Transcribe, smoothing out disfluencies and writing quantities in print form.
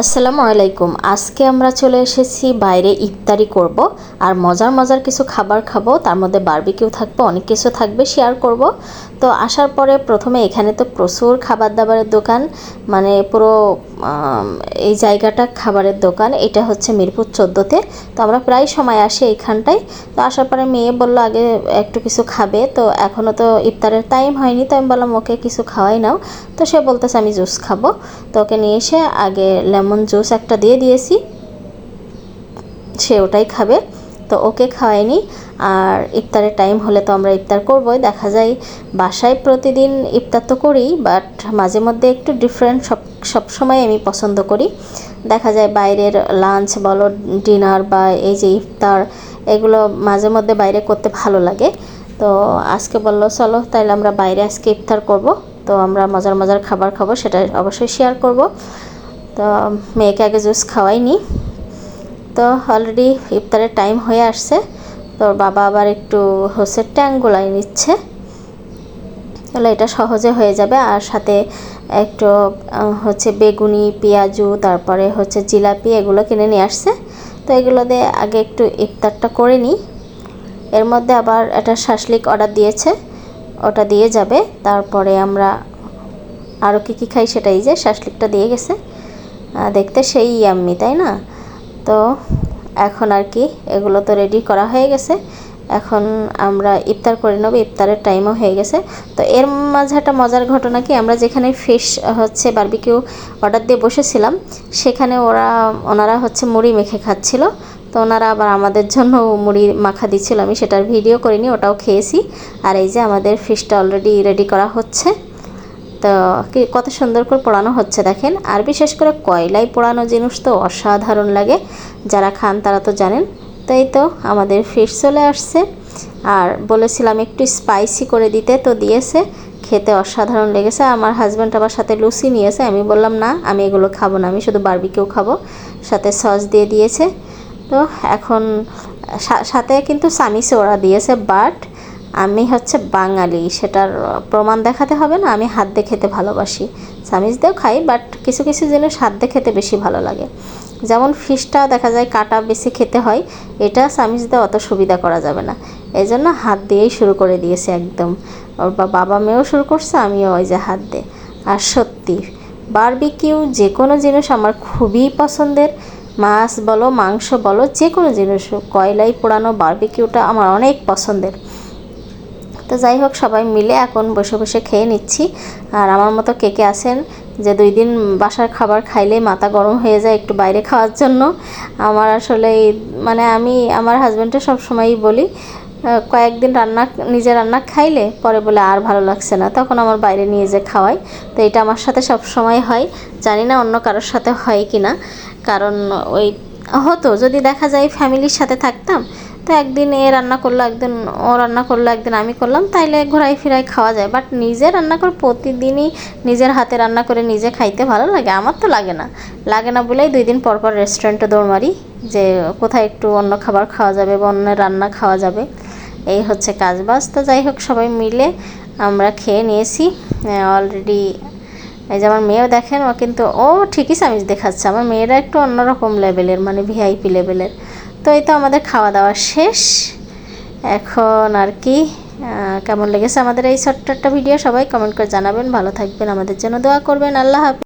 আসসালামু আলাইকুম। আজকে আমরা চলে এসেছি বাইরে ইফতারি করব আর মজার মজার কিছু খাবার খাবো, তার মধ্যে বারবিকিউ থাকবে, অনেক কিছু থাকবে, শেয়ার করব। তো আসার পরে প্রথমে এখানে তো প্রচুর খাবার দাবারের দোকান, মানে পুরো এই জায়গাটা খাবারের দোকান। এটা হচ্ছে মিরপুর 14-তে। তো আমরা প্রায় সময় আসি এইখানটায়। তো আসার পরে মেয়ে বললো আগে একটু কিছু খাবে, তো এখনও তো ইফতারের টাইম হয়নি, তো আমি বললাম ওকে কিছু খাওয়াই নাও। তো সে বলতেছে আমি জুস খাবো। তো ওকে নিয়ে এসে আগে লেমন জুস একটা দিয়ে দিয়েছি, সে ওটাই খাবে। তো ওকে খাওয়াইনি। আর ইফতারের টাইম হলে তো আমরা ইফতার করবোই। দেখা যায় বাসায় প্রতিদিন ইফতার তো করি, বাট মাঝে মধ্যে একটু ডিফারেন্ট সব সময় আমি পছন্দ করি। দেখা যায় বাইরের লাঞ্চ বলো, ডিনার বা এই যে ইফতার, এগুলো মাঝে মধ্যে বাইরে করতে ভালো লাগে। তো আজকে বললো চলো তাইলে আমরা বাইরে আজকে ইফতার করব। তো আমরা মজার মজার খাবার খাবো, সেটা অবশ্যই শেয়ার করব। তো মেয়েকে আগে জুস খাওয়াইনি। তো অলরেডি ইফতারের টাইম হয়ে আসছে। তোর বাবা আবার একটু হচ্ছে ট্যাং গোলাই নিচ্ছে, তাহলে এটা সহজে হয়ে যাবে। আর সাথে একটু হচ্ছে বেগুনি, পেঁয়াজু, তারপরে হচ্ছে জিলাপি, এগুলো কিনে নিয়ে আসছে। তো এগুলো দিয়ে আগে একটু ইফতারটা করে নিই। এর মধ্যে আবার একটা শাসলিক অর্ডার দিয়েছে, ওটা দিয়ে যাবে। তারপরে আমরা আরও কী খাই সেটাই, যে শাসলিকটা দিয়ে গেছে, দেখতে সেই ইয়াম্মি, তাই না? তো এখন আর কি এগুলো তো রেডি করা হয়ে গেছে, এখন আমরা ইফতার করে নেব। ইফতারের টাইমও হয়ে গেছে। তো এর মাঝে একটা মজার ঘটনা কি, আমরা যেখানে ফিশ হচ্ছে বারবিকিউ অর্ডার দিয়ে বসেছিলাম, সেখানে ওনারা হচ্ছে মুড়ি মেখে খাচ্ছিল। তো ওনারা আবার আমাদের জন্য মুড়ি মাখা দিচ্ছিল, আমি সেটার ভিডিও করিনি, ওটাও খেয়েছি। আর এই যে আমাদের ফিশটা অলরেডি রেডি করা হচ্ছে। তো কত সুন্দর করে পোড়ানো হচ্ছে দেখেন। আর বিশেষ করে কয়লায় পোড়ানো জিনিস তো অসাধারণ লাগে, যারা খান তারা তো জানেন। তাই তো আমাদের ফিশ চলে আসছে, আর বলেছিলাম একটু স্পাইসি করে দিতে, তো দিয়েছে। খেতে অসাধারণ লেগেছে। আমার হাজব্যান্ড আবার সাথে লুচি নিয়েছে, আমি বললাম না আমি এগুলো খাবো না, আমি শুধু বারবিকিউ খাবো। সাথে সস দিয়ে দিয়েছে। তো এখন সাথে কিন্তু সামিসে ওরা দিয়েছে, বাট আমি হচ্ছে বাঙালি, সেটার প্রমাণ দেখাতে হবে না, আমি হাত দিয়ে খেতে ভালোবাসি। চামিচ দিয়েও খাই, বাট কিছু কিছু জিনিস হাত দিয়ে খেতে বেশি ভালো লাগে। যেমন ফিশটা দেখা যায় কাটা বেশি খেতে হয়, এটা চামিচ দিয়ে অত সুবিধা করা যাবে না, এই জন্য হাত দিয়েই শুরু করে দিয়েছে একদম। ওর বাবা মেয়েও শুরু করছে, আমিও ওই যে হাত দিয়ে। আর সত্যি বারবিকিউ যে কোনো জিনিস আমার খুবই পছন্দের। মাছ বলো, মাংস বলো, যে কোনো জিনিস, কয়লায় পোড়ানো বারবিকিউটা আমার অনেক পছন্দের। তো যাই হোক, সবাই মিলে এখন বসে বসে খেয়ে নিচ্ছি। আর আমার মতো কে কে আছেন যে 2 দিন বাসার খাবার খাইলে মাথা গরম হয়ে যায় একটু বাইরে খাওয়ার জন্য? আমার আসলে মানে আমি আমার হাজব্যান্ডকে সবসময়ই বলি, কয়েকদিন নিজে রান্না খাইলে পরে বলে আর ভালো লাগছে না, তখন আমার বাইরে নিয়ে যে খাওয়াই। তো এটা আমার সাথে সব সময় হয়, জানি না অন্য কারোর সাথে হয় কি না। কারণ ওই হতো যদি দেখা যায় ফ্যামিলির সাথে থাকতাম, তো একদিন এ রান্না করলো, একদিন ও রান্না করলো, একদিন আমি করলাম, তাইলে ঘোরাই ফিরাই খাওয়া যায়। বাট নিজে রান্না করে প্রতিদিনই নিজের হাতে রান্না করে নিজে খাইতে ভালো লাগে? আমার তো লাগে না বলেই 2 দিন পর পর রেস্টুরেন্টে দৌড় মারি, যে কোথায় একটু অন্য খাবার খাওয়া যাবে বা অন্য রান্না খাওয়া যাবে। এই হচ্ছে কাজবাজ। তো যাই হোক, সবাই মিলে আমরা খেয়ে নিয়েছি অলরেডি। এই যে আমার মেয়েও দেখেন, ও কিন্তু ও ঠিকই চামিচ দেখাচ্ছে। আমার মেয়েরা একটু অন্যরকম লেভেলের, মানে ভিআইপি লেভেলের। তো এই তো আমাদের খাওয়া দাওয়া শেষ এখন আর কি। কেমন লেগেছে আমাদের এই ছোট্ট একটা ভিডিও, সবাই কমেন্ট করে জানাবেন। ভালো থাকবেন, আমাদের জন্য দোয়া করবেন। আল্লাহ হাফেজ।